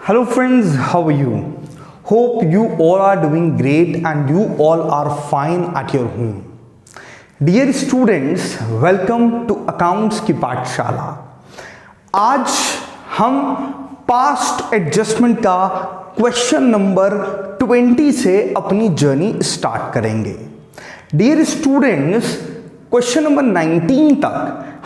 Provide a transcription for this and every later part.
Hello friends, how are you? Hope you all are doing great and you all are fine at your home. Dear students, welcome to Accounts की पाठशाला। आज हम past adjustment का question number 20 से अपनी journey start करेंगे। Dear students, question number 19 तक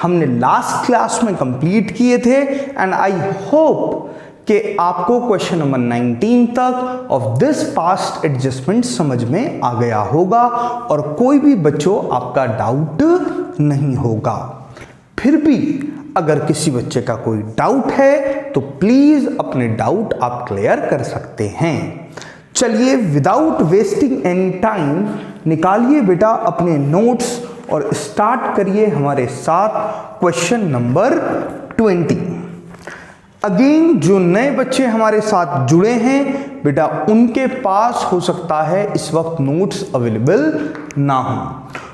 हमने लास्ट क्लास में कंप्लीट किए थे एंड आई होप कि आपको क्वेश्चन नंबर 19 तक ऑफ दिस पास्ट एडजस्टमेंट समझ में आ गया होगा और कोई भी बच्चों आपका डाउट नहीं होगा। फिर भी अगर किसी बच्चे का कोई डाउट है तो प्लीज अपने डाउट आप क्लियर कर सकते हैं। चलिए विदाउट वेस्टिंग एनी टाइम निकालिए बेटा अपने नोट्स और स्टार्ट करिए हमारे साथ क्वेश्चन नंबर 20। अगेन जो नए बच्चे हमारे साथ जुड़े हैं बेटा उनके पास हो सकता है इस वक्त नोट्स अवेलेबल ना हो,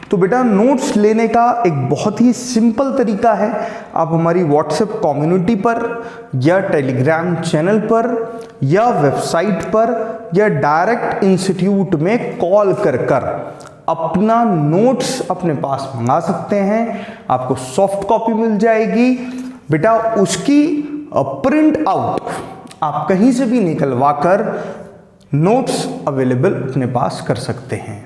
तो बेटा नोट्स लेने का एक बहुत ही सिंपल तरीका है। आप हमारी व्हाट्सएप कम्युनिटी पर या टेलीग्राम चैनल पर या वेबसाइट पर या डायरेक्ट इंस्टीट्यूट में कॉल कर अपना नोट्स अपने पास मंगा सकते हैं। आपको सॉफ्ट कॉपी मिल जाएगी बेटा, उसकी प्रिंट आउट आप कहीं से भी निकलवा कर नोट्स अवेलेबल अपने पास कर सकते हैं।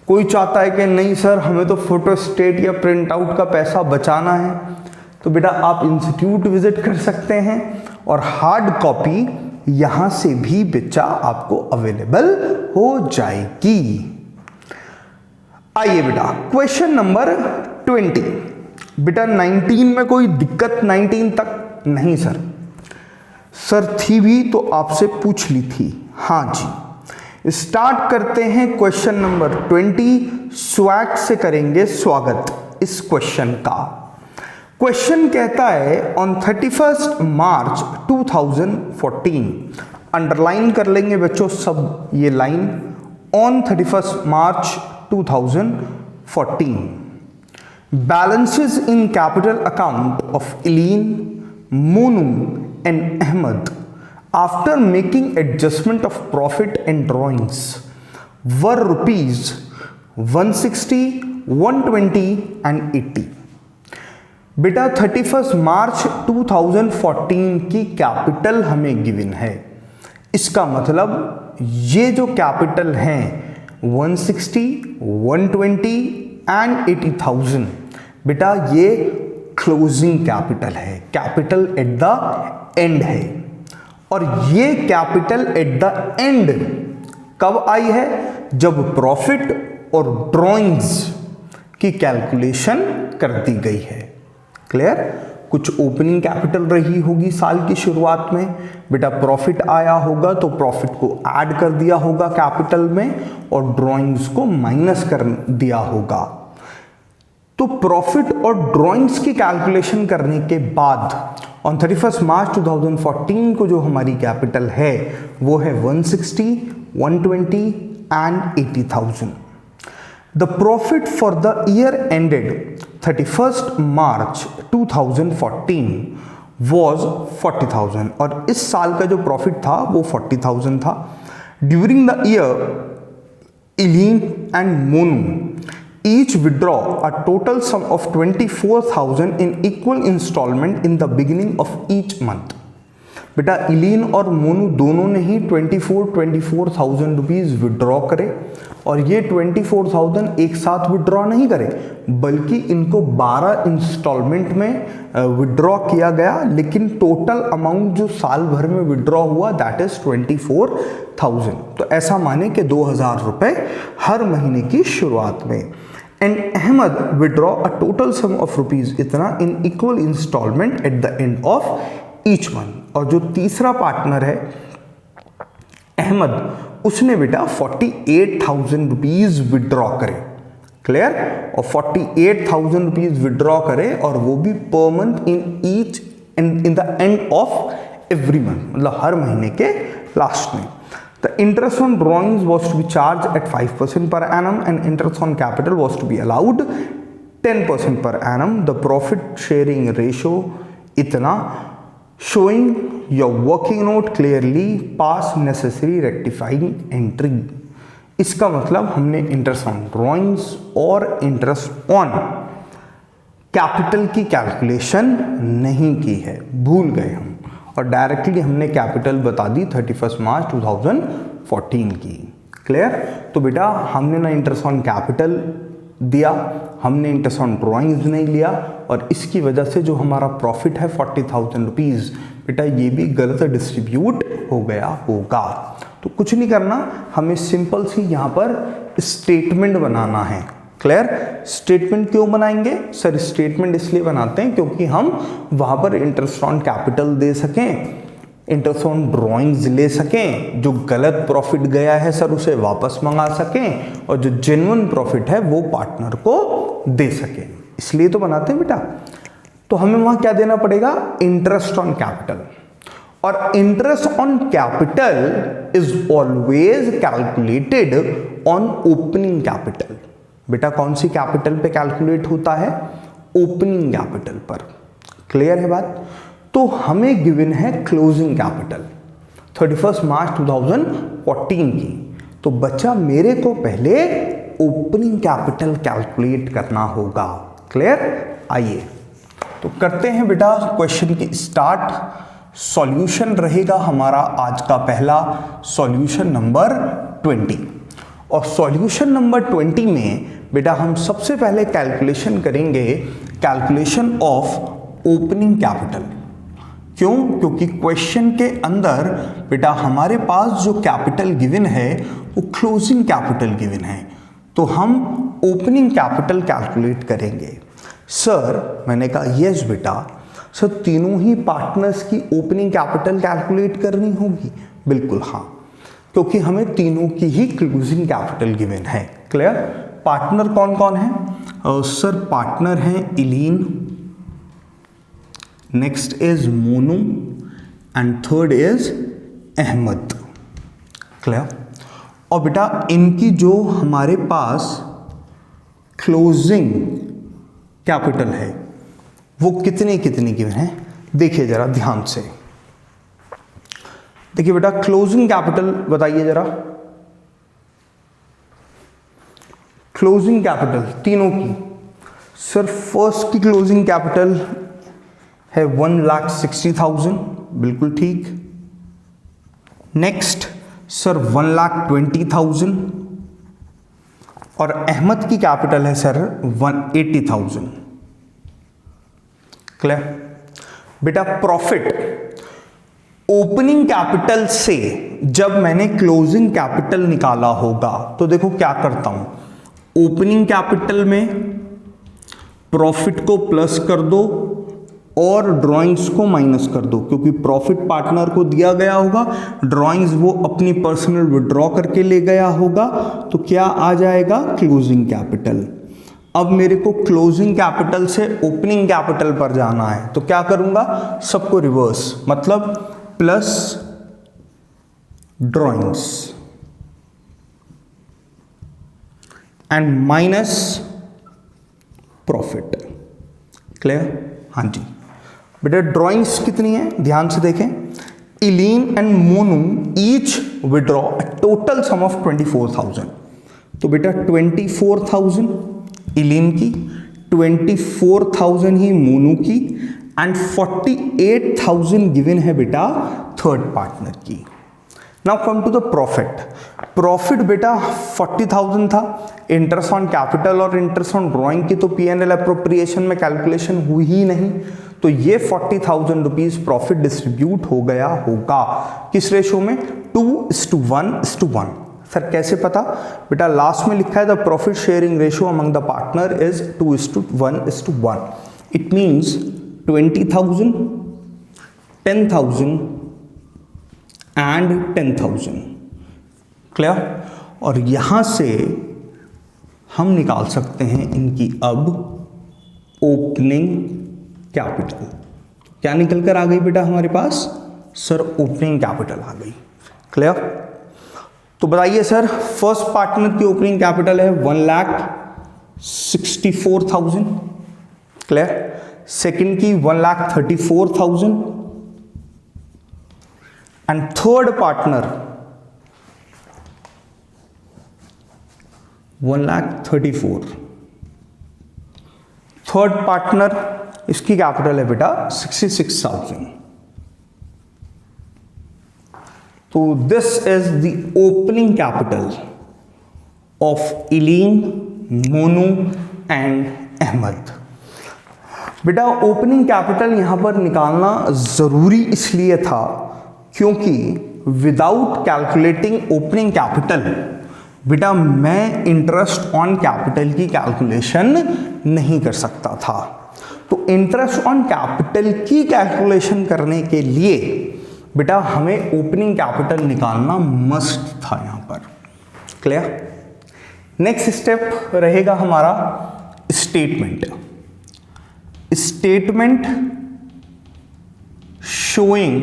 कोई चाहता है कि नहीं सर हमें तो फोटो स्टेट या प्रिंट आउट का पैसा बचाना है, तो बेटा आप इंस्टीट्यूट विजिट कर सकते हैं और हार्ड कॉपी यहां से भी बच्चा आपको अवेलेबल हो जाएगी। आइए बेटा क्वेश्चन नंबर 20। बेटा 19 में कोई दिक्कत 19 तक नहीं सर थी भी तो आपसे पूछ ली थी। हाँ जी, स्टार्ट करते हैं क्वेश्चन नंबर 20। स्वैग से करेंगे स्वागत इस क्वेश्चन का। क्वेश्चन कहता है ऑन 31 मार्च 2014, अंडरलाइन कर लेंगे बच्चों सब ये line, on 31 March 2014 balances in capital account of Eileen, Monu and Ahmed after making adjustment of profit and drawings were rupees 160, 120 and 80। बेटा 31 मार्च 2014 की कैपिटल हमें गिवन है। इसका मतलब ये जो कैपिटल हैं 160, 120 एंड 80,000 बेटा ये क्लोजिंग कैपिटल है, कैपिटल एट द एंड है। और ये कैपिटल एट द एंड कब आई है? जब प्रॉफिट और ड्रॉइंग्स की कैलकुलेशन कर दी गई है। क्लियर? कुछ ओपनिंग कैपिटल रही होगी साल की शुरुआत में, बेटा प्रॉफिट आया होगा तो प्रॉफिट को ऐड कर दिया होगा कैपिटल में और ड्रॉइंग्स को माइनस कर दिया होगा। तो प्रॉफिट और ड्रॉइंग्स की कैलकुलेशन करने के बाद ऑन 31 मार्च 2014 को जो हमारी कैपिटल है वो है 160, 120 and 80,000। The profit for the year ended 31 March 2014 was 40,000 और इस साल का जो प्रॉफिट था वो 40,000 था। During the year Eileen and Monu each withdraw a total sum of 24,000 in equal installment in the beginning of each month। बेटा इलीन और मोनू दोनों ने ही 24,000 रुपीज विड्रॉ करे और ये 24,000 एक साथ विड्रॉ नहीं करे बल्कि इनको 12 इंस्टॉलमेंट में विड्रॉ किया गया, लेकिन टोटल अमाउंट जो साल भर में विड्रॉ हुआ दैट इज 24,000। तो ऐसा माने कि 2,000 रुपए हर महीने की शुरुआत में। And Ahmed withdraw a total sum of rupees इतना in equal instalment at the end of each month. और जो तीसरा पार्टनर है अहमद, उसने बेटा 48,000 रुपीज विड्रॉ करे। क्लियर? और 48,000 रुपीज विड्रॉ करे और वो भी per month in the end of every month, मतलब हर महीने के लास्ट में। The interest on drawings was to be charge at 5% per annum and interest on capital was to be allowed 10% per annum. The profit sharing ratio इतना showing your working note clearly, pass necessary rectifying entry। इसका मतलब हमने interest on drawings और interest on capital की calculation नहीं की है, भूल गए हम, और डायरेक्टली हमने कैपिटल बता दी 31 मार्च 2014 की। क्लियर? तो बेटा हमने ना इंटरेस्ट ऑन कैपिटल दिया, हमने इंटरेस्ट ऑन ड्राइंग्स नहीं लिया, और इसकी वजह से जो हमारा प्रॉफिट है 40,000 रुपीज़, बेटा ये भी गलत डिस्ट्रीब्यूट हो गया होगा। तो कुछ नहीं करना, हमें सिंपल सी यहाँ पर स्टेटमेंट बनाना है। क्लियर? स्टेटमेंट क्यों बनाएंगे सर? स्टेटमेंट इसलिए बनाते हैं क्योंकि हम वहाँ पर इंटरेस्ट ऑन कैपिटल दे सकें, इंटरेस्ट ऑन ड्राइंग्स ले सकें, जो गलत प्रॉफिट गया है सर उसे वापस मंगा सकें, और जो जेन्युइन प्रॉफिट है वो पार्टनर को दे सकें, इसलिए तो बनाते हैं बेटा। तो हमें वहां क्या देना पड़ेगा? इंटरेस्ट ऑन कैपिटल, और interest on capital is always calculated on opening capital. बेटा कौन सी कैपिटल पे कैलकुलेट होता है? ओपनिंग कैपिटल पर। क्लियर है बात? तो हमें गिवन है क्लोजिंग कैपिटल 31 मार्च 2014 की, तो बच्चा मेरे को पहले ओपनिंग कैपिटल कैलकुलेट करना होगा। क्लियर? आइए तो करते हैं बेटा क्वेश्चन की स्टार्ट। सॉल्यूशन रहेगा हमारा आज का पहला सॉल्यूशन नंबर 20, और सॉल्यूशन नंबर 20 में बेटा हम सबसे पहले कैलकुलेशन करेंगे, कैलकुलेशन ऑफ ओपनिंग कैपिटल। क्यों? क्योंकि क्वेश्चन के अंदर बेटा हमारे पास जो कैपिटल गिवन है वो क्लोजिंग कैपिटल गिवन है, तो हम ओपनिंग कैपिटल कैलकुलेट करेंगे। सर मैंने कहा यस बेटा। सर तीनों ही पार्टनर्स की ओपनिंग कैपिटल कैलकुलेट करनी होगी? बिल्कुल हाँ, क्योंकि हमें तीनों की ही क्लोजिंग कैपिटल गिवन है। क्लियर? पार्टनर कौन कौन है? सर पार्टनर हैं Eileen, next is Monu, and third is Ahmed. Clear? और बेटा इनकी जो हमारे पास क्लोजिंग कैपिटल है वो कितनी कितनी गिवन है, देखिए जरा ध्यान से। देखिए बेटा क्लोजिंग कैपिटल बताइए जरा, क्लोजिंग कैपिटल तीनों की। सर फर्स्ट की क्लोजिंग कैपिटल है 1,60,000, बिल्कुल ठीक। नेक्स्ट सर 1,20,000, और अहमद की कैपिटल है सर 180,000। क्लियर? बेटा प्रॉफिट ओपनिंग कैपिटल से जब मैंने क्लोजिंग कैपिटल निकाला होगा तो देखो क्या करता हूं, ओपनिंग कैपिटल में प्रॉफिट को प्लस कर दो और ड्राइंग्स को माइनस कर दो, क्योंकि प्रॉफिट पार्टनर को दिया गया होगा, ड्राइंग्स वो अपनी पर्सनल विड्रॉ करके ले गया होगा, तो क्या आ जाएगा? Closing capital. अब मेरे को क्लोजिंग कैपिटल से ओपनिंग कैपिटल पर जाना है, तो क्या करूंगा? सबको रिवर्स, मतलब plus drawings and minus profit. Clear? हाँ जी बेटा ड्राइंग्स कितनी है ध्यान से देखें, Eileen and Monu each withdraw total sum of 24,000, तो बेटा 24,000 इलीन की, 24,000 ही मोनू की, एंड 48,000 गिवन है बेटा थर्ड पार्टनर की। Now come to the profit. Profit बेटा 40,000 था, इंटरेस्ट ऑन कैपिटल और इंटरेस्ट ऑन ड्राइंग की तो P&L अप्रोप्रिएशन में कैलकुलेशन हुई ही नहीं, तो ये 40,000 रुपीज प्रॉफिट डिस्ट्रीब्यूट हो गया होगा किस रेशो में? 2:1:1। सर कैसे पता? बेटा लास्ट में लिखा है the profit sharing ratio among the partner is 2:1:1। It means 20,000, 10,000 and 10,000। Clear? और यहां से हम निकाल सकते हैं इनकी अब ओपनिंग कैपिटल। क्या निकल कर आ गई बेटा हमारे पास? सर ओपनिंग कैपिटल आ गई। क्लियर? तो बताइए सर फर्स्ट पार्टनर की ओपनिंग कैपिटल है 1,64,000। क्लियर? सेकंड की 1,34,000, and third partner 1,34,000। Third partner इसकी कैपिटल है बेटा 66,000। तो this is the opening capital of Eileen, Monu and Ahmed. बेटा ओपनिंग कैपिटल यहां पर निकालना जरूरी इसलिए था क्योंकि विदाउट कैलकुलेटिंग ओपनिंग कैपिटल बेटा मैं इंटरेस्ट ऑन कैपिटल की कैलकुलेशन नहीं कर सकता था। तो इंटरेस्ट ऑन कैपिटल की कैलकुलेशन करने के लिए बेटा हमें ओपनिंग कैपिटल निकालना मस्ट था यहां पर। क्लियर? नेक्स्ट स्टेप रहेगा हमारा statement. Statement showing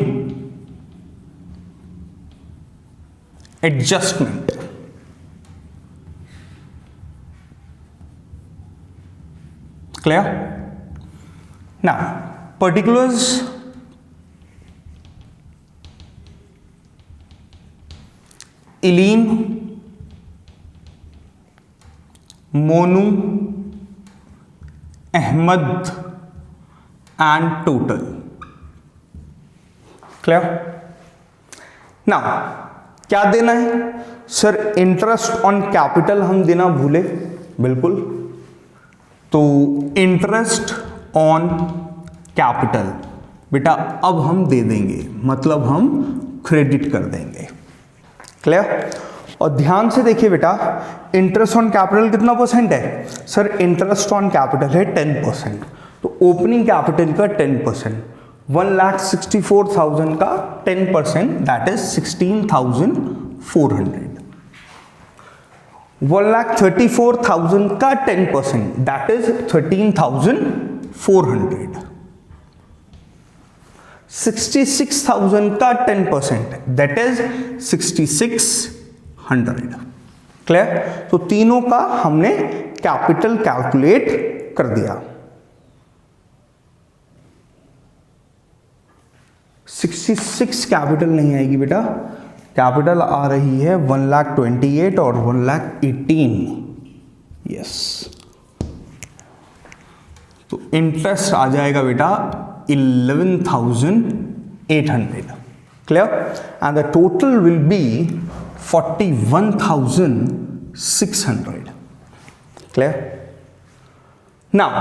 adjustment. Clear? Now, particulars Eileen, Monu, Ahmed and total. Clear? Now, क्या देना है सर? इंटरेस्ट ऑन कैपिटल हम देना भूले, बिल्कुल। तो इंटरेस्ट ऑन कैपिटल बेटा अब हम दे देंगे, मतलब हम क्रेडिट कर देंगे। क्लियर? और ध्यान से देखिए बेटा, इंटरेस्ट ऑन कैपिटल कितना परसेंट है सर? इंटरेस्ट ऑन कैपिटल है 10%। तो ओपनिंग कैपिटल का 10%, 1,64,000 का 10% दैट इज 16,400। 1,34,000 का 10% दैट इज 13,400। 66,000 का 10% दैट इज 6,600। क्लियर? तो तीनों का हमने कैपिटल कैलकुलेट कर दिया। 66 कैपिटल नहीं आएगी बेटा, कैपिटल आ रही है 1,28,000 और 1,18,000। यस, तो इंटरेस्ट आ जाएगा बेटा 11,800। Clear? And the total will be 41,600। Clear? Now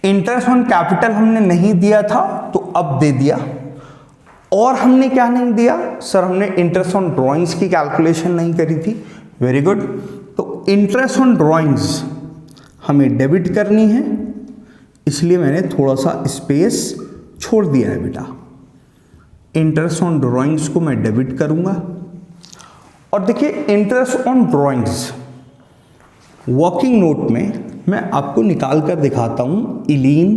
interest on capital हमने नहीं दिया था तो अब दे दिया। और हमने क्या नहीं दिया सर? हमने इंटरेस्ट ऑन ड्राइंग्स की कैलकुलेशन नहीं करी थी। Very good. तो इंटरेस्ट ऑन ड्राइंग्स हमें डेबिट करनी है, इसलिए मैंने थोड़ा सा स्पेस छोड़ दिया है बेटा। इंटरेस्ट ऑन ड्राइंग्स को मैं डेबिट करूंगा। और देखिए interest on drawings working note में मैं आपको निकाल कर दिखाता हूं इलीन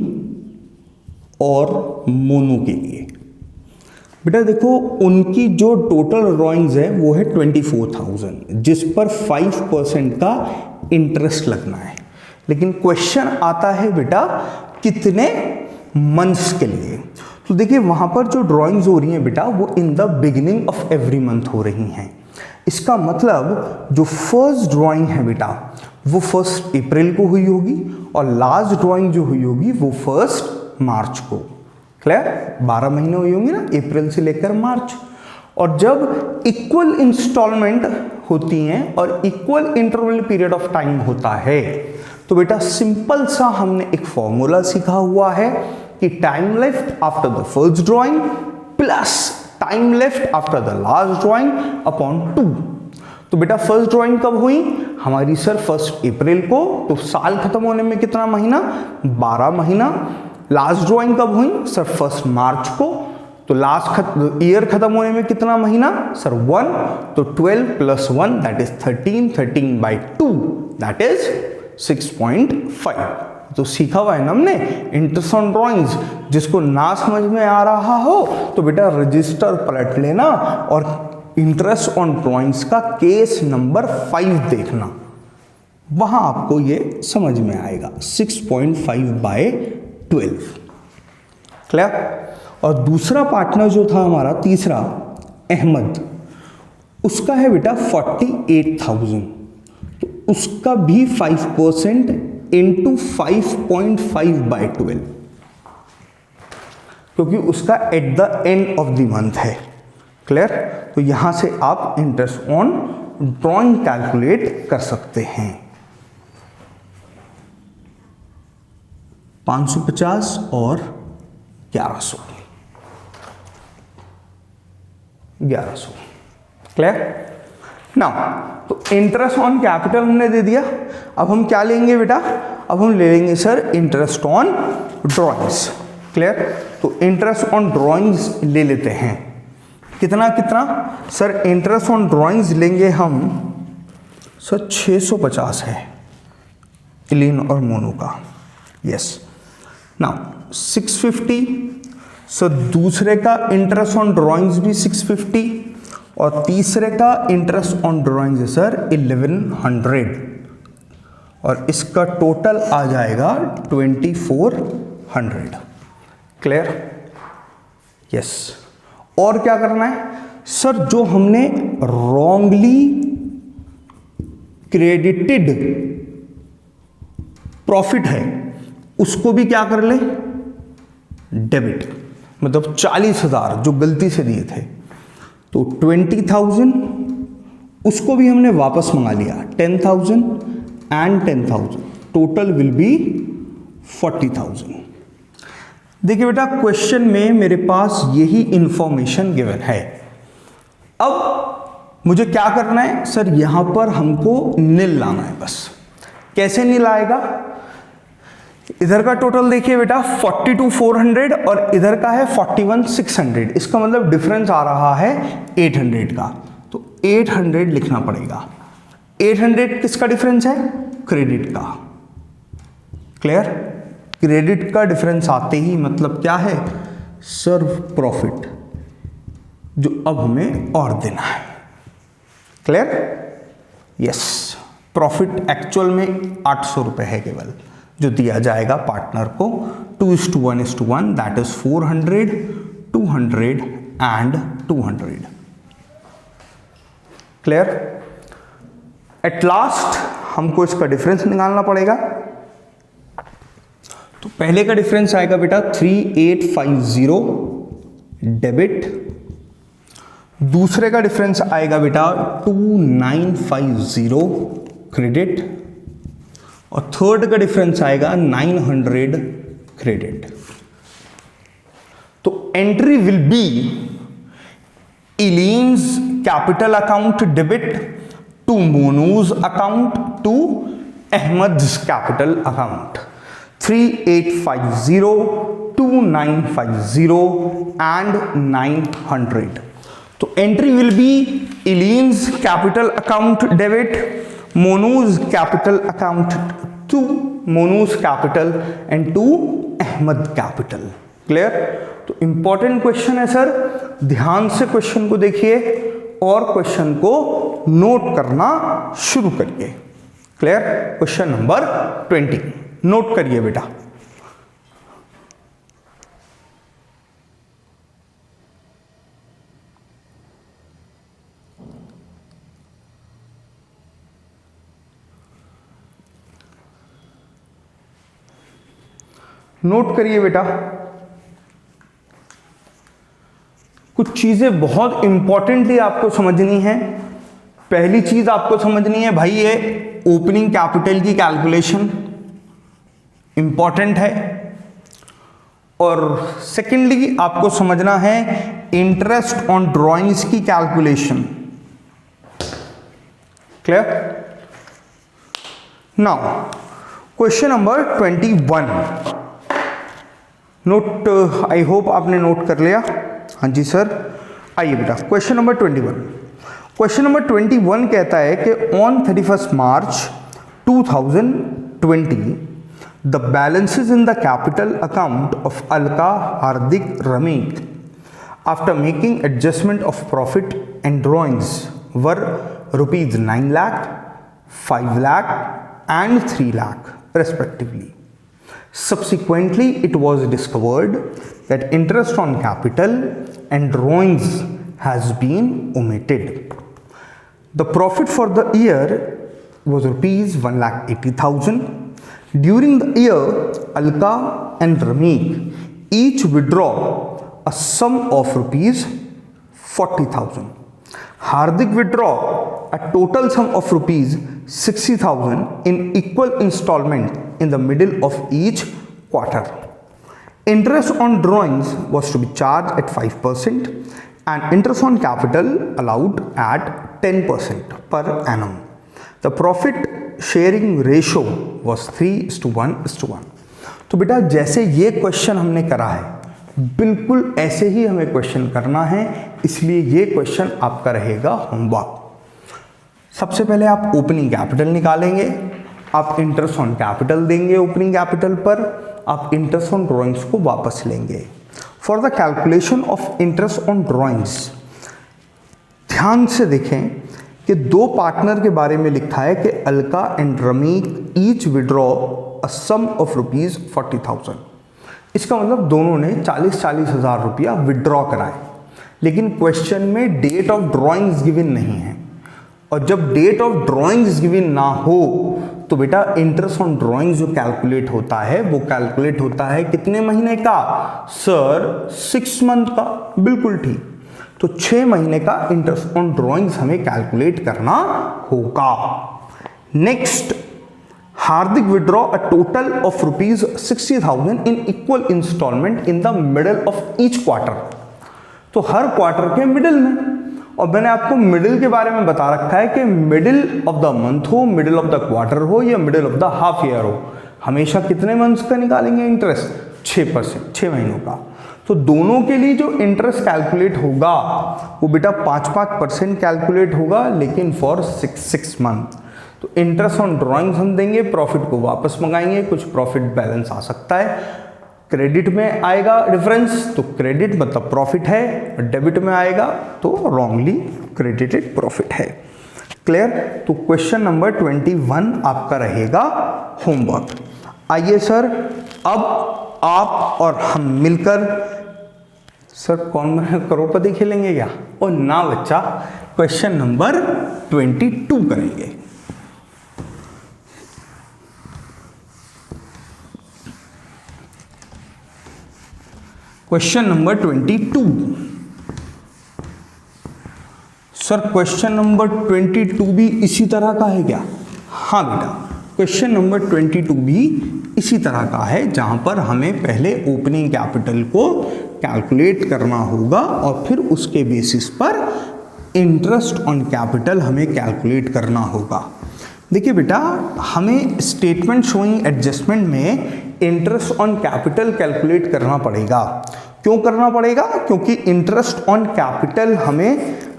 और मोनू के लिए। बेटा देखो उनकी जो टोटल ड्राइंग्स है वो है 24,000, जिस पर 5% का इंटरेस्ट लगना है। लेकिन क्वेश्चन आता है बेटा कितने मंथ्स के लिए। तो देखिए वहां पर जो ड्राइंग्स हो रही हैं बेटा वो in the beginning of every month हो रही हैं। इसका मतलब जो फर्स्ट ड्राइंग है बेटा वो 1 अप्रैल को हुई होगी और लास्ट ड्राइंग जो हुई होगी वो 1 मार्च को। क्लियर? 12 महीने हुई होंगी ना, अप्रैल से लेकर मार्च। और जब इक्वल इंस्टॉलमेंट होती हैं और equal interval period of time होता है तो बेटा सिंपल सा हमने एक फॉर्मूला सीखा हुआ है कि time left after the first drawing plus time left after the last drawing upon 2। तो बेटा फर्स्ट ड्राइंग कब हुई हमारी सर? 1 अप्रैल को। तो साल खत्म होने में कितना महीना? 12 महीना। लास्ट ड्राइंग कब हुई सर? 1 मार्च को। तो लास्ट ईयर खत्म होने में कितना महीना सर? 1। तो 12 + 1 दैट इज 13, 13/2 दैट इज 6.5। तो सीखा हुआ है ना हमने इंटरेस्ट ऑन ड्राइंग्स। जिसको ना समझ में आ रहा हो तो बेटा रजिस्टर पलट लेना और इंटरेस्ट ऑन ड्राइंग्स का केस नंबर 5 देखना, वहां आपको ये समझ में आएगा। 6.5/12। क्लियर। और दूसरा पार्टनर जो था हमारा तीसरा अहमद, उसका है बेटा 48,000, तो उसका भी 5% इंटू 5.5/12, क्योंकि उसका eight the end of the month है। क्लियर। तो यहां से आप इंटरेस्ट ऑन ड्रॉइंग कैलकुलेट कर सकते हैं। 550 और 1100। क्लियर। नाउ तो इंटरेस्ट ऑन कैपिटल हमने दे दिया। अब हम क्या लेंगे बेटा, अब हम ले लेंगे sir interest on drawings. Clear. तो इंटरेस्ट ऑन ड्रॉइंग्स ले लेते हैं। कितना कितना सर, इंटरेस्ट ऑन ड्रॉइंग्स लेंगे हम सर 650 है इलिन और मोनो का। यस। नाउ 650 सर, दूसरे का इंटरेस्ट ऑन ड्रॉइंग्स भी 650 और तीसरे का इंटरेस्ट ऑन ड्रॉइंग्स है सर 1100 और इसका टोटल आ जाएगा 2400। क्लियर। यस। और क्या करना है सर, जो हमने रॉन्गली क्रेडिटेड प्रॉफिट है उसको भी क्या कर ले, डेबिट। मतलब 40,000 जो गलती से दिए थे, तो 20,000 उसको भी हमने वापस मंगा लिया। 10,000 एंड 10,000 टोटल विल बी 40,000। देखिए बेटा, क्वेश्चन में मेरे पास यही इंफॉर्मेशन गिवन है। अब मुझे क्या करना है सर, यहां पर हमको नील लाना है बस। कैसे नील आएगा, इधर का टोटल देखिए बेटा 42,400 और इधर का है 41,600। इसका मतलब डिफरेंस आ रहा है 800 का, तो 800 लिखना पड़ेगा। 800 किसका डिफरेंस है, क्रेडिट का। क्लियर। क्रेडिट का डिफरेंस आते ही मतलब क्या है सर, प्रॉफिट, जो अब हमें और देना है। क्लियर। यस। प्रॉफिट एक्चुअल में 800 रुपए है केवल, जो दिया जाएगा पार्टनर को 2:1:1, that is 400, 200 and 200। Clear. At last हमको इसका डिफरेंस निकालना पड़ेगा। तो पहले का डिफरेंस आएगा बेटा 3850 डेबिट, दूसरे का डिफरेंस आएगा बेटा 2950 क्रेडिट और थर्ड का डिफरेंस आएगा 900 क्रेडिट। तो entry will be Eileen's capital account debit to Monu's account to Ahmed's capital account 3850, 2950 and 900। तो entry will be Eileen's capital account debit, Monu's capital account to Monu's capital and to Ahmed capital. Clear. तो important question है sir, ध्यान से question को देखिए और question को note करना शुरू करिए। क्लियर। क्वेश्चन नंबर 20 नोट करिए बेटा। नोट करिए बेटा, कुछ चीजें बहुत इंपॉर्टेंटली आपको समझनी है। पहली चीज आपको समझनी है भाई, ये ओपनिंग कैपिटल की कैलकुलेशन इंपॉर्टेंट है, और सेकेंडली आपको समझना है इंटरेस्ट ऑन ड्रॉइंग्स की calculation. Clear. Now question number 21 note, I hope आपने नोट कर लिया। हाँ जी सर। आइए बेटा, क्वेश्चन नंबर 21। क्वेश्चन नंबर 21 कहता है कि on 31 March 2020 the balances in the capital account of Alka, Hardik, Ramesh after making adjustment of profit and drawings were ₹9 lakh, 5 lakh and 3 lakh respectively. Subsequently, it was discovered that interest on capital and drawings has been omitted. The profit for the year was rupees 1,80,000. During the year, Alka and Ramik each withdraw a sum of rupees 40,000. Hardik withdraw a total sum of rupees 60,000 in equal installment in the middle of each quarter. Interest on drawings was to be charged at 5% and interest on capital allowed at 10% per annum. The profit sharing ratio was 3:1:1. तो बेटा जैसे ये question हमने करा है बिल्कुल ऐसे ही हमें क्वेश्चन करना है, इसलिए ये क्वेश्चन आपका रहेगा होमवर्क। सबसे पहले आप ओपनिंग कैपिटल निकालेंगे, आप इंटरेस्ट ऑन कैपिटल देंगे ओपनिंग कैपिटल पर, आप इंटरेस्ट ऑन ड्राइंग्स को वापस लेंगे। For the calculation of interest on drawings ध्यान से देखें कि दो पार्टनर के बारे में लिखा है कि Alka and Ramik each withdraw a sum of rupees 40,000। इसका मतलब दोनों ने 40,000 रुपया विड्रॉ कराए, लेकिन क्वेश्चन में डेट ऑफ ड्राइंग्स गिवन नहीं है, और जब डेट ऑफ ड्राइंग्स गिवन ना हो तो बेटा इंटरेस्ट ऑन ड्राइंग्स जो कैलकुलेट होता है वो कैलकुलेट होता है कितने महीने का सर? 6 मंथ का। बिल्कुल ठीक, तो 6 महीने का इंटरेस्ट ऑन ड्राइंग्स हमें कैलकुलेट करना होगा। Next, Hardik withdraw a total of rupees 60,000 in equal instalment in the middle of each quarter. तो हर क्वार्टर के मिडिल में, और मैंने आपको मिडिल के बारे में बता रखा है कि मिडिल ऑफ द मंथ हो, मिडिल ऑफ द क्वार्टर हो या middle of the half year हो, हमेशा कितने मंथ्स का निकालेंगे इंटरेस्ट? 6%, 6 महीनों का। तो दोनों के लिए जो इंटरेस्ट कैलकुलेट होगा वो बेटा 5% कैलकुलेट होगा, लेकिन फॉर 6 मंथ। तो इंटरेस्ट ऑन ड्राइंग्स हम देंगे, प्रॉफिट को वापस मंगाएंगे, कुछ प्रॉफिट बैलेंस आ सकता है, क्रेडिट में आएगा डिफरेंस तो क्रेडिट मतलब प्रॉफिट है, और डेबिट में आएगा तो रॉन्गली क्रेडिटेड प्रॉफिट है। क्लियर? तो क्वेश्चन नंबर 21 आपका रहेगा होमवर्क। आइए सर, अब आप और हम मिलकर सर कौन करोड़पति खेलेंगे क्या? और ना बच्चा, क्वेश्चन नंबर 22 करेंगे। Question number 22। Sir question number 22 भी इसी तरह का है क्या? हाँ बेटा, क्वेश्चन नंबर 22 भी इसी तरह का है, जहां पर हमें पहले ओपनिंग कैपिटल को कैलकुलेट करना होगा और फिर उसके बेसिस पर इंटरेस्ट ऑन कैपिटल हमें कैलकुलेट करना होगा। देखिए बेटा, हमें स्टेटमेंट शोइंग एडजस्टमेंट में इंटरेस्ट ऑन कैपिटल कैलकुलेट करना पड़ेगा। क्यों करना पड़ेगा? क्योंकि इंटरेस्ट ऑन कैपिटल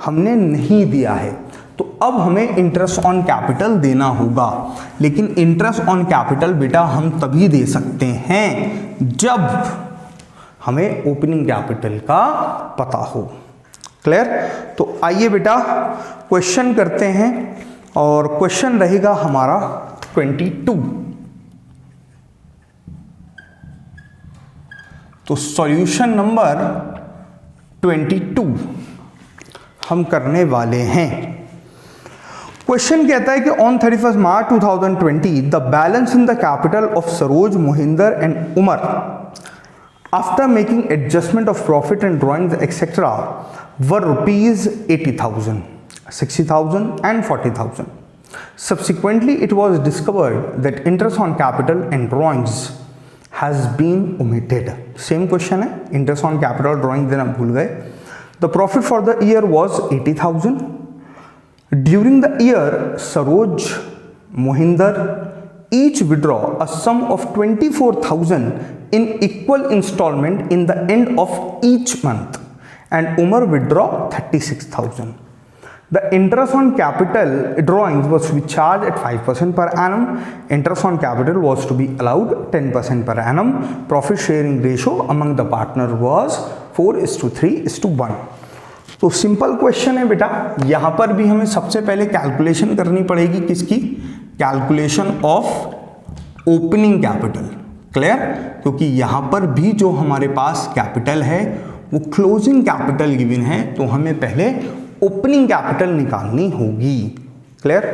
हमने नहीं दिया है, तो अब हमें इंटरेस्ट ऑन कैपिटल देना होगा। लेकिन इंटरेस्ट ऑन कैपिटल बेटा हम तभी दे सकते हैं जब हमें ओपनिंग कैपिटल का पता हो। क्लियर? तो आइए बेटा क्वेश्चन करते हैं, और क्वेश्चन रहेगा हमारा 22। तो सॉल्यूशन नंबर 22 हम करने वाले हैं। क्वेश्चन कहता है कि on 31 March 2020 the balance in the capital of Saroj, Mohinder and Umar after making adjustment of profit and drawings etcetera were rupees 80,000, 60,000 and 40,000. Subsequently, it was discovered that interest on capital and drawings has been omitted. Same question है, interest on capital drawing देना भूल गए। The profit for the year was 80,000. During the year, Saroj, Mohinder each withdraw a sum of 24,000 in equal installment in the end of each month, and Umar withdraw 36,000. The interest on capital drawings was to be charged at 5% per annum. Interest on capital was to be allowed 10% per annum. Profit sharing ratio among the partner was 4:3:1. तो simple question है बेटा, यहाँ पर भी हमें सबसे पहले calculation करनी पड़ेगी। किसकी? Calculation of opening capital. Clear? क्योंकि यहां पर भी जो हमारे पास कैपिटल है वो क्लोजिंग कैपिटल गिवन है, तो हमें पहले ओपनिंग कैपिटल निकालनी होगी। क्लियर?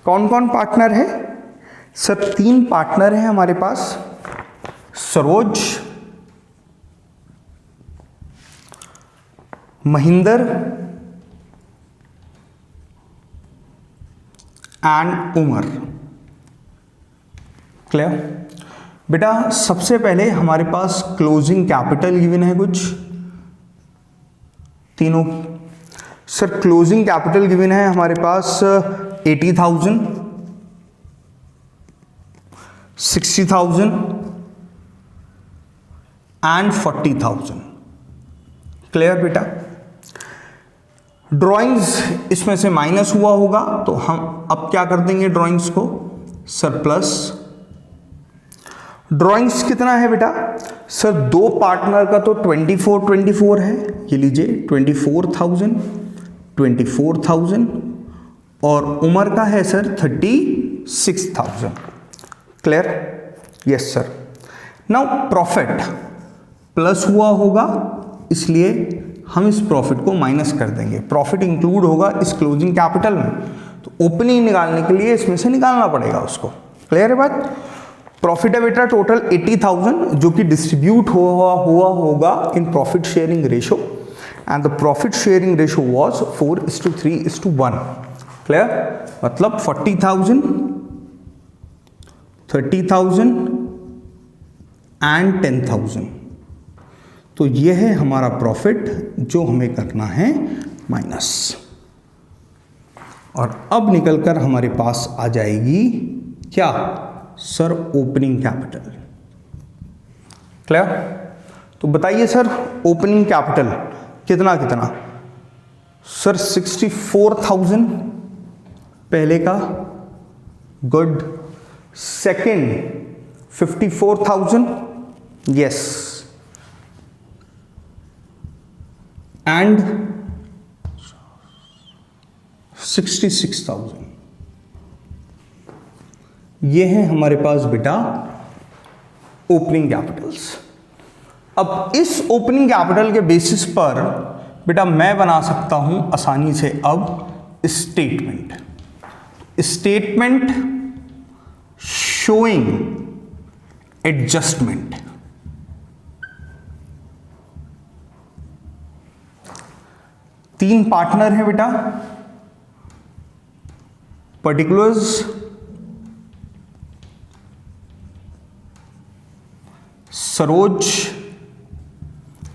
कौन कौन पार्टनर है सर? 3 पार्टनर है हमारे पास, सरोज, महिंदर एंड उमर। क्लियर? बेटा सबसे पहले हमारे पास क्लोजिंग कैपिटल गिवन है कुछ तीनों। सर क्लोजिंग कैपिटल गिवन है हमारे पास 80,000, 60,000 एंड 40,000। क्लियर बेटा? ड्राइंग्स इसमें से माइनस हुआ होगा, तो हम अब क्या कर देंगे ड्राइंग्स को सरप्लस। ड्राइंग्स कितना है बेटा? सर 2 पार्टनर का तो 24 है, ये लीजिए 24,000 और उमर का है sir 36,000। Clear? Yes sir. Now profit plus हुआ होगा, इसलिए हम इस प्रॉफिट को माइनस कर देंगे। प्रॉफिट इंक्लूड होगा इस क्लोजिंग कैपिटल में, तो ओपनिंग निकालने के लिए इसमें से निकालना पड़ेगा उसको। क्लियर है बात? प्रॉफिट है बेटा टोटल 80,000, जो कि डिस्ट्रीब्यूट हुआ होगा in profit sharing ratio, and the profit sharing ratio was 4:3:1। Clear? मतलब 40,000, 30,000 एंड 10,000। तो यह है हमारा प्रॉफिट जो हमें करना है माइनस। और अब निकलकर हमारे पास आ जाएगी क्या सर? Opening capital. क्लियर? तो बताइए सर ओपनिंग कैपिटल कितना कितना? सर 64,000 पहले का, गुड। Second 54,000, yes, and 66,000। ये है हमारे पास बेटा ओपनिंग कैपिटल्स। अब इस ओपनिंग कैपिटल के बेसिस पर बेटा मैं बना सकता हूं आसानी से अब स्टेटमेंट शोइंग एडजस्टमेंट। तीन पार्टनर है बेटा, particulars, Saroj,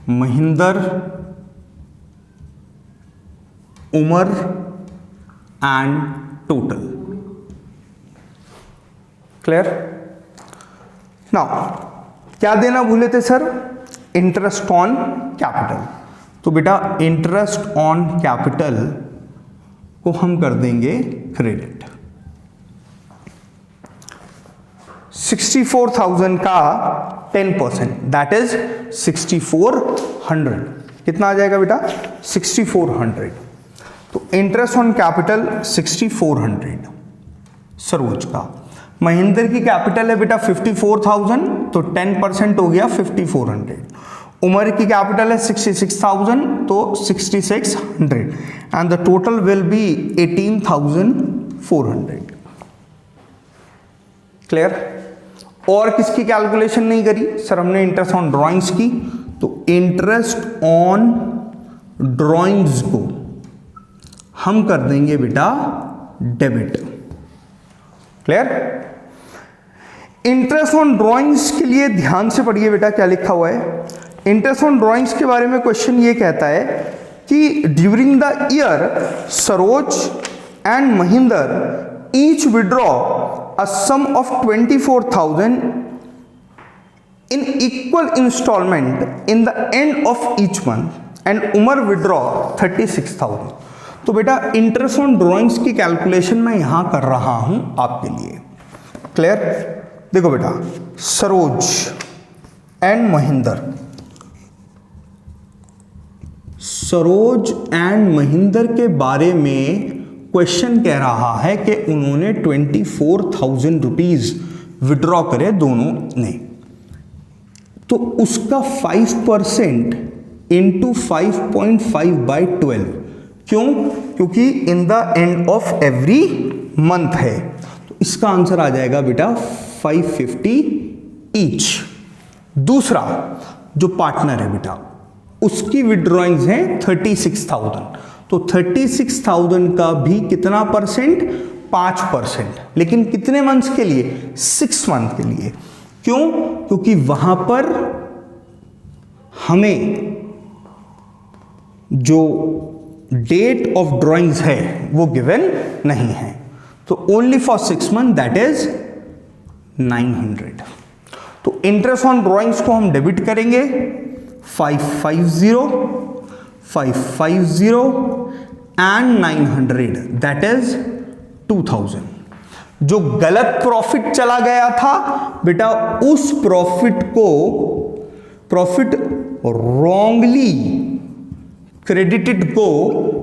Mahinder, Umar and total. Clear? Now क्या देना भूले थे सर? Interest on capital. तो बेटा इंटरेस्ट ऑन कैपिटल को हम कर देंगे क्रेडिट। 64,000 का 10%, दैट इज 6400। कितना आ जाएगा बेटा? 6400। तो इंटरेस्ट ऑन कैपिटल 6400 सरोज का। महिंदर की कैपिटल है बेटा 54,000, तो 10% हो गया 5400। उमर की कैपिटल है 66,000, तो 6600, and the total will be 18,400। Clear? और किसकी कैलकुलेशन नहीं करी सर? हमने इंटरेस्ट ऑन ड्राइंग्स की, तो इंटरेस्ट ऑन ड्राइंग्स को हम कर देंगे बेटा debit. Clear? Interest on drawings के लिए ध्यान से पढ़िए बेटा क्या लिखा हुआ है। इंटरेस्ट ऑन ड्राइंग्स के बारे में क्वेश्चन ये कहता है कि during the year Saroj and Mahinder each withdraw a sum of 24,000 in equal installment in the end of each month, and Umar withdraw 36,000। तो बेटा इंटरेस्ट ऑन ड्राइंग्स की कैलकुलेशन मैं यहां कर रहा हूं आपके लिए। क्लियर? देखो बेटा सरोज एंड महिंदर, सरोज एंड महिंदर के बारे में क्वेश्चन कह रहा है कि उन्होंने 24,000 रुपीज विड्रॉ करे दोनों ने, तो उसका 5% इंटू 5.5/12, क्यों? क्योंकि इन the end of every month है, तो इसका आंसर आ जाएगा बेटा 550 ईच। दूसरा जो पार्टनर है बेटा, उसकी विड्रॉइंग्स हैं 36,000, तो 36,000 का भी कितना परसेंट? 5%, लेकिन कितने मंथ्स के लिए? 6 मंथ के लिए। क्यों? क्योंकि वहां पर हमें जो डेट ऑफ ड्रॉइंग्स है वो गिवन नहीं है, तो only for 6 month, that is 900। तो इंटरेस्ट ऑन ड्रॉइंग्स को हम डेबिट करेंगे 550 एंड 900, दैट इज 2000। जो गलत प्रॉफिट चला गया था बेटा, उस प्रॉफिट रॉन्गली क्रेडिटेड को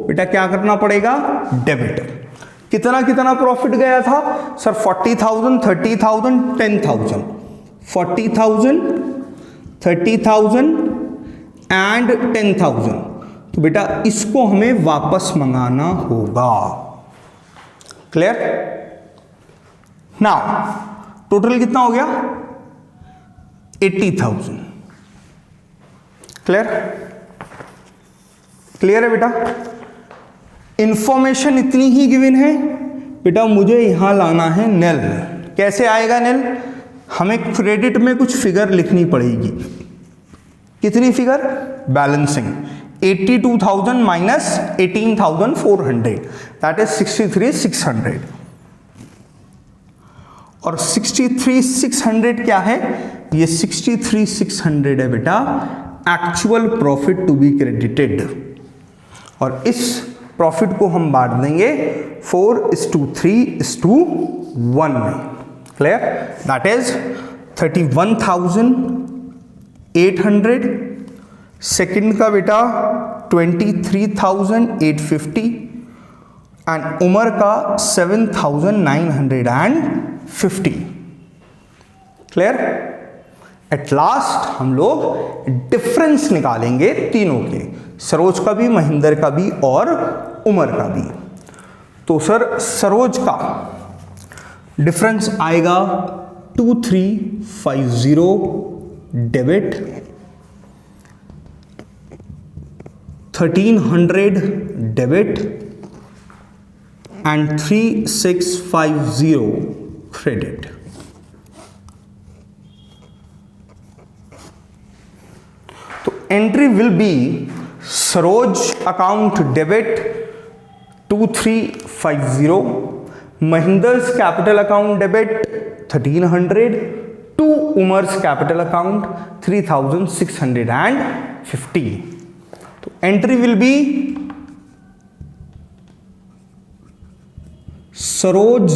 बेटा क्या करना पड़ेगा? डेबिट। कितना कितना प्रॉफिट गया था सर? 40,000, 30,000, 10,000, 40,000, 30,000 एंड 10,000। तो बेटा इसको हमें वापस मंगाना होगा। क्लियर? नाउ टोटल कितना हो गया? 80,000। क्लियर? क्लियर है बेटा? इंफॉर्मेशन इतनी ही गिवन है बेटा, मुझे यहां लाना है नेल। कैसे आएगा नेल? हमें क्रेडिट में कुछ फिगर लिखनी पड़ेगी। कितनी figure? Balancing 82,000 minus 18,400, that is 63,600। और 63,600 क्या है? ये 63,600 है बेटा actual profit to be credited, और इस प्रॉफिट को हम बांट देंगे 4:3:1 में। क्लियर? दैट इज 31,800, सेकंड का बेटा 23,850 एंड उमर का 7,950। क्लियर? एट लास्ट हम लोग डिफरेंस निकालेंगे तीनों के, सरोज का भी, महेंद्र का भी और उमर का भी। तो सर सरोज का डिफरेंस आएगा 2350 डेबिट, 1300 डेबिट एंड 3650 क्रेडिट। तो entry will be Saroj account debit 2350, Mahinder's capital account debit 1300 to Umar's capital account 3650। तो entry will be Saroj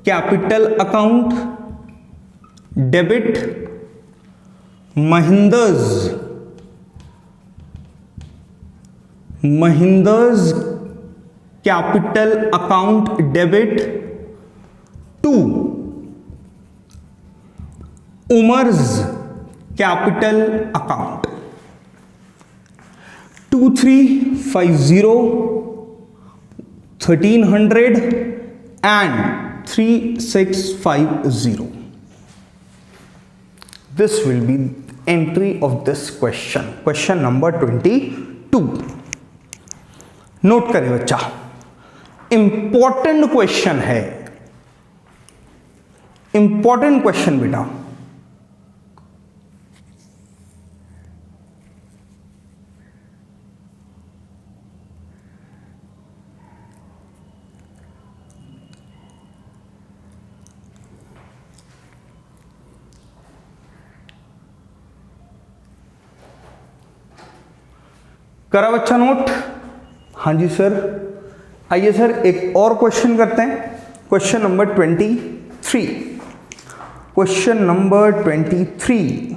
capital account debit Mahinder's capital account debit to Umar's capital account 2350, 1300 and 3650. This will be entry of this question number 22. Note करें बच्चा, important question है, important question बेटा। करा बच्चा note? हाँ जी sir. आइए sir एक और क्वेश्चन करते हैं, question number 23। Question number 23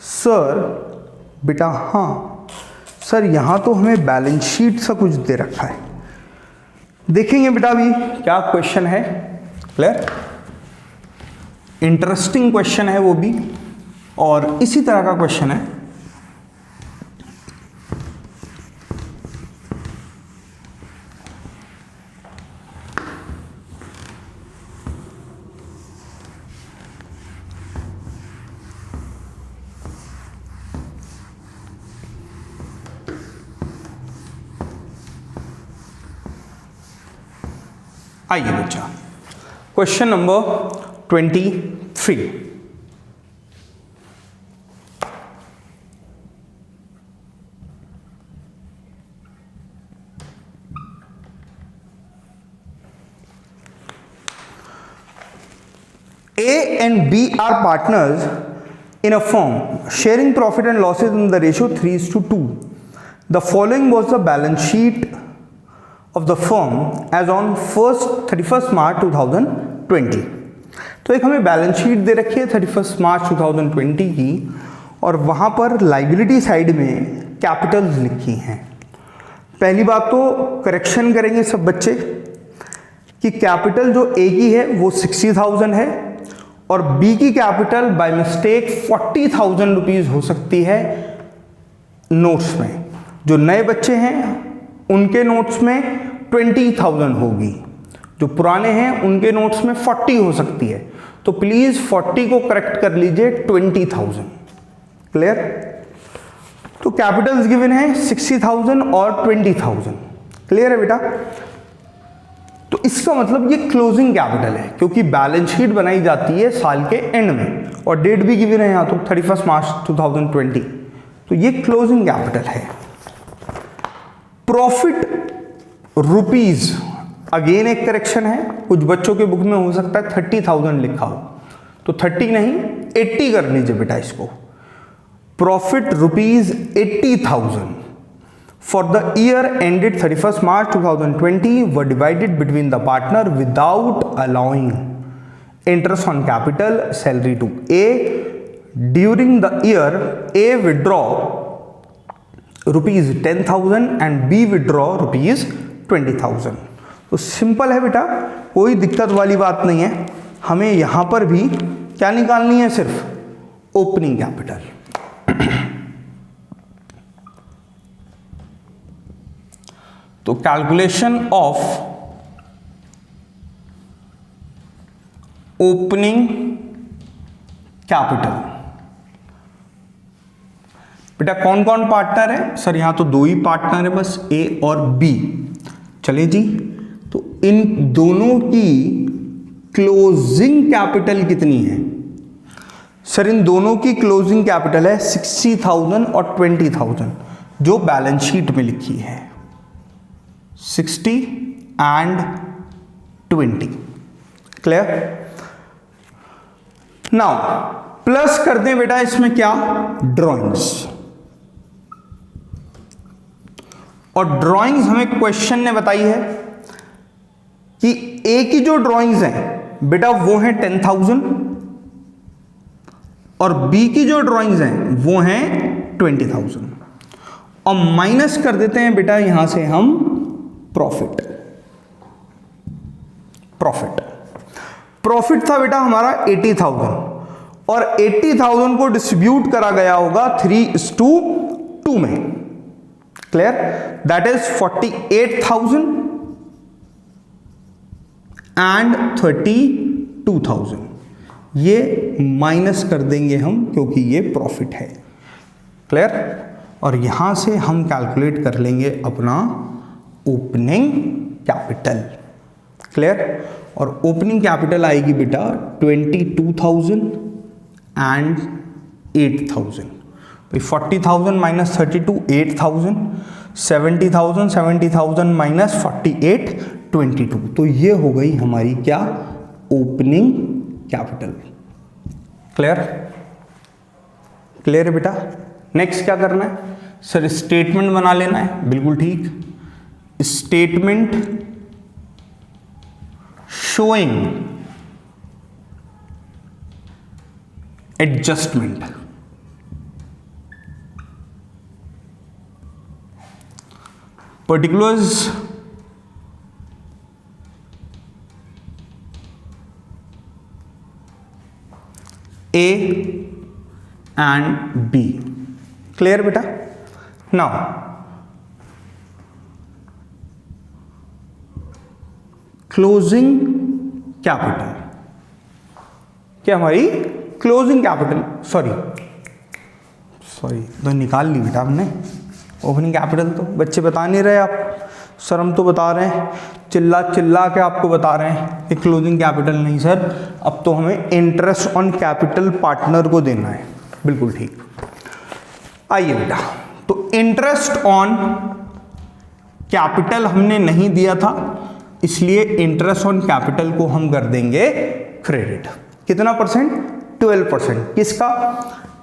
sir बेटा, हाँ सर यहाँ तो हमें बैलेंस शीट सा कुछ दे रखा है, देखेंगे बेटा अभी क्या क्वेश्चन है। क्लियर? इंटरेस्टिंग क्वेश्चन है वो भी, और इसी तरह का क्वेश्चन है। आइए बच्चा, question number 23। A and B are partners in a firm, sharing profit and losses in the ratio 3:2. The following was the balance sheet of the firm as on 31st March 2020। तो एक हमें balance sheet दे रखी है 31 March 2020 की, और वहाँ पर liability side में कैपिटल्स लिखी हैं। पहली बात तो करेक्शन करेंगे सब बच्चे कि कैपिटल जो ए की है वो 60,000 है, और बी की कैपिटल बाय मिस्टेक 40,000 रुपीज़ हो सकती है नोट्स में। जो नए बच्चे हैं उनके नोट्स में 20,000 होगी, जो पुराने हैं उनके नोट्स में 40 हो सकती है। तो प्लीज़ 40 को करेक्ट कर लीजिए 20,000। क्लियर? तो कैपिटल्स गिवन है 60,000 और 20,000। क्लियर है बेटा? तो इसका मतलब ये क्लोजिंग कैपिटल है, क्योंकि बैलेंस शीट बनाई जाती है साल के एंड में, और डेट भी गिवन है यहाँ तो 31 मार्च 2020। तो ये क्लोजिंग कैपिटल है। प्रॉफिट रुपीज, अगेन एक करेक्शन है, कुछ बच्चों के बुक में हो सकता है 30,000 लिखा हो, तो 30 नहीं 80 कर लीजिए बेटा इसको। Profit rupees 80,000 for the year ended 31 March 2020 were divided between the partner without allowing interest on capital salary to A during the year. A withdraw rupees 10,000 and B withdraw rupees 20,000। तो सिंपल है बेटा, कोई दिक्कत वाली बात नहीं है। हमें यहां पर भी क्या निकालनी है, सिर्फ ओपनिंग कैपिटल। तो कैलकुलेशन ऑफ ओपनिंग कैपिटल, बेटा कौन कौन पार्टनर है? सर यहां तो दो ही पार्टनर है बस, ए और बी। चले जी, तो इन दोनों की क्लोजिंग कैपिटल कितनी है? सर इन दोनों की क्लोजिंग कैपिटल है 60,000 और 20,000, जो बैलेंस शीट में लिखी है 60 एंड 20। क्लियर? नाउ प्लस कर दें बेटा इसमें क्या, ड्रॉइंग्स। और ड्राइंग्स हमें क्वेश्चन ने बताई है कि ए की जो ड्राइंग्स हैं बेटा वो हैं 10,000, और बी की जो ड्राइंग्स हैं वो हैं 20,000, और माइनस कर देते हैं बेटा यहां से हम प्रॉफिट। प्रॉफिट था बेटा हमारा 80,000, और 80,000 को डिस्ट्रीब्यूट करा गया होगा 3:2 में। क्लियर? That is 48,000 and 32,000। ये माइनस कर देंगे हम क्योंकि ये प्रॉफिट है। क्लियर? और यहां से हम कैलकुलेट कर लेंगे अपना ओपनिंग कैपिटल। क्लियर? और ओपनिंग कैपिटल आएगी बेटा 22,000 एंड 8,000। 40,000 minus 32 8,000, 70,000 minus 48 22। तो ये हो गई हमारी क्या, ओपनिंग कैपिटल। क्लियर? क्लियर है बेटा? नेक्स्ट क्या करना है? सर स्टेटमेंट बना लेना है। बिल्कुल ठीक, statement showing adjustment. particulars and B. Clear बेटा? नाउ क्लोजिंग कैपिटल, क्या हमारी क्लोजिंग कैपिटल, सॉरी तो निकाल ली बेटा हमने ओपनिंग कैपिटल, तो बच्चे बता नहीं रहे आप, सर हम तो बता रहे हैं, चिल्ला चिल्ला के आपको बता रहे हैं कि क्लोजिंग कैपिटल नहीं सर, अब तो हमें इंटरेस्ट ऑन कैपिटल पार्टनर को देना है। बिल्कुल ठीक। आइए बेटा, तो इंटरेस्ट ऑन कैपिटल हमने नहीं दिया था, इसलिए इंटरेस्ट ऑन कैपिटल को हम कर देंगे क्रेडिट। कितना परसेंट? 12%। किसका?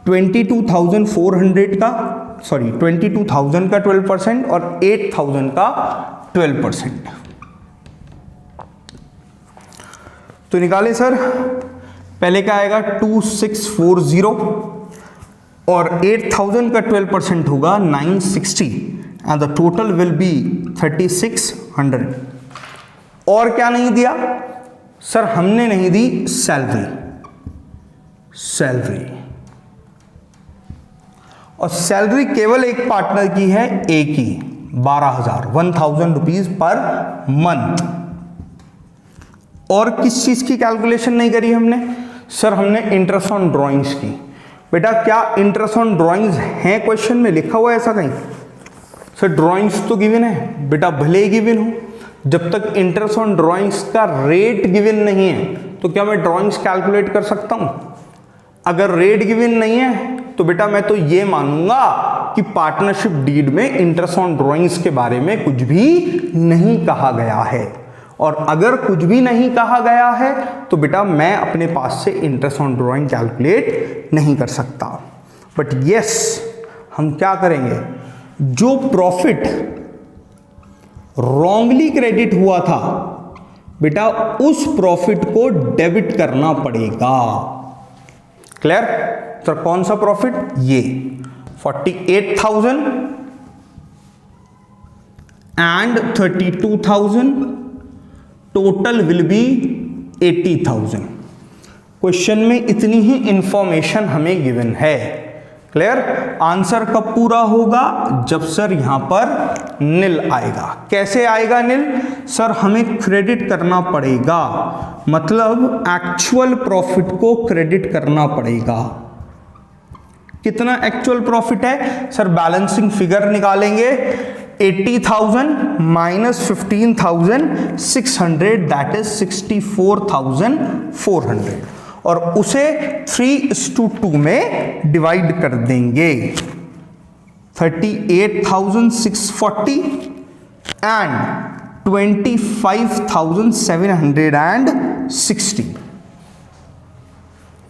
22,400 का, सॉरी 22,000 का 12% और 8,000 का 12%। तो निकाले सर, पहले क्या आएगा 2640 और 8,000 का 12% होगा 960 and the total will be 3600। और क्या नहीं दिया सर? हमने नहीं दी सैलरी, और सैलरी केवल एक पार्टनर की है, एक ही, 1000 रुपीज पर मंथ। और किस चीज की कैलकुलेशन नहीं करी हमने? सर हमने इंटरेस्ट ऑन ड्राइंग्स की। बेटा क्या इंटरेस्ट ऑन ड्राइंग्स है? क्वेश्चन में लिखा हुआ है ऐसा कहीं? सर ड्राइंग्स तो गिवन है बेटा, भले ही गिवन हो, जब तक इंटरेस्ट ऑन ड्राइंग्स का रेट गिवन नहीं है तो क्या मैं ड्राइंग्स कैलकुलेट कर सकता हूं? अगर रेट गिवन नहीं है तो बेटा मैं तो ये मानूंगा कि पार्टनरशिप डीड में इंटरेस्ट ऑन ड्राइंग्स के बारे में कुछ भी नहीं कहा गया है। और अगर कुछ भी नहीं कहा गया है तो बेटा मैं अपने पास से इंटरेस्ट ऑन ड्राइंग कैलकुलेट नहीं कर सकता। बट यस, हम क्या करेंगे, जो प्रॉफिट रॉन्गली क्रेडिट हुआ था बेटा उस प्रॉफिट को डेबिट करना पड़ेगा। क्लियर? तो कौन सा प्रॉफिट? ये 48,000 and 32,000, total will be 80,000। Question में इतनी ही इंफॉर्मेशन हमें गिवन है। क्लियर? आंसर कब पूरा होगा? जब सर यहां पर नील आएगा। कैसे आएगा नील? सर हमें क्रेडिट करना पड़ेगा, मतलब एक्चुअल प्रॉफिट को क्रेडिट करना पड़ेगा। कितना एक्चुअल प्रॉफिट है? सर बैलेंसिंग फिगर निकालेंगे, 80,000 माइनस 15,600 दैट इज 64,400 और उसे 3:2 में डिवाइड कर देंगे। 38,640 एंड 25,760,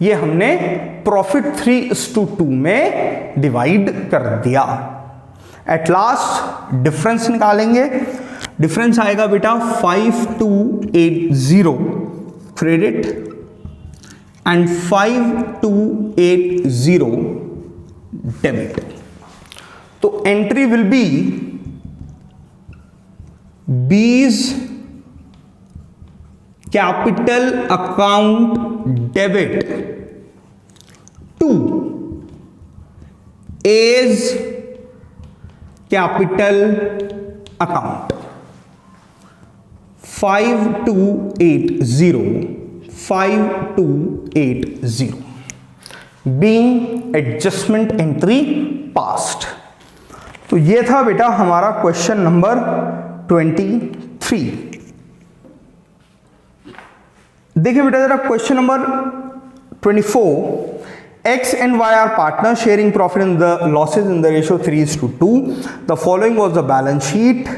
ये हमने प्रॉफिट 3:2 में डिवाइड कर दिया। एट लास्ट डिफरेंस निकालेंगे, डिफरेंस आएगा बेटा 5280 क्रेडिट एंड 5280 डेबिट। तो entry will be B's capital account debit to A's capital account 5280 being adjustment entry passed. तो ये था बेटा हमारा क्वेश्चन नंबर 23। देखिए बेटा जरा question number 24। X and Y are partners sharing profit in the losses in the ratio 3:2. The following was the balance sheet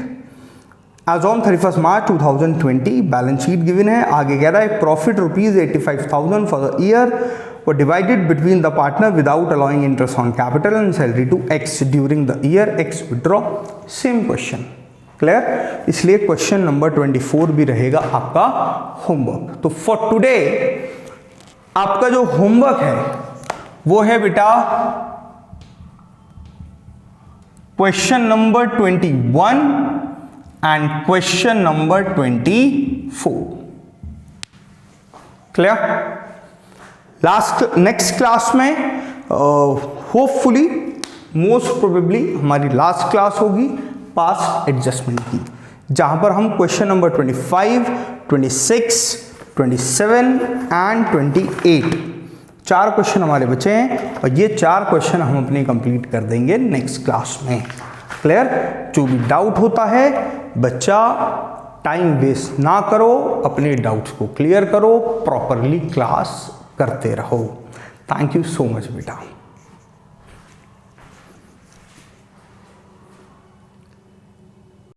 as on 31st March 2020. Balance sheet given है, आगे कह रहा है profit ₹85,000 for the year were divided between the partner without allowing interest on capital and salary to X during the year X withdraw. Same question. Clear? इसलिए question number 24 भी रहेगा आपका homework. तो फॉर टुडे आपका जो homework है वो है बेटा question number 21 and question number 24। Clear? Next class में होपफुली मोस्ट प्रोबेबली हमारी लास्ट क्लास होगी पास्ट एडजस्टमेंट की, जहाँ पर हम क्वेश्चन नंबर 25, 26, 27 एंड 28 4 क्वेश्चन हमारे बचे हैं और ये 4 क्वेश्चन हम अपने कंप्लीट कर देंगे नेक्स्ट क्लास में। क्लियर? जो भी डाउट होता है बच्चा टाइम वेस्ट ना करो, अपने डाउट्स को क्लियर करो, प्रॉपरली क्लास करते रहो। थैंक यू सो मच बेटा।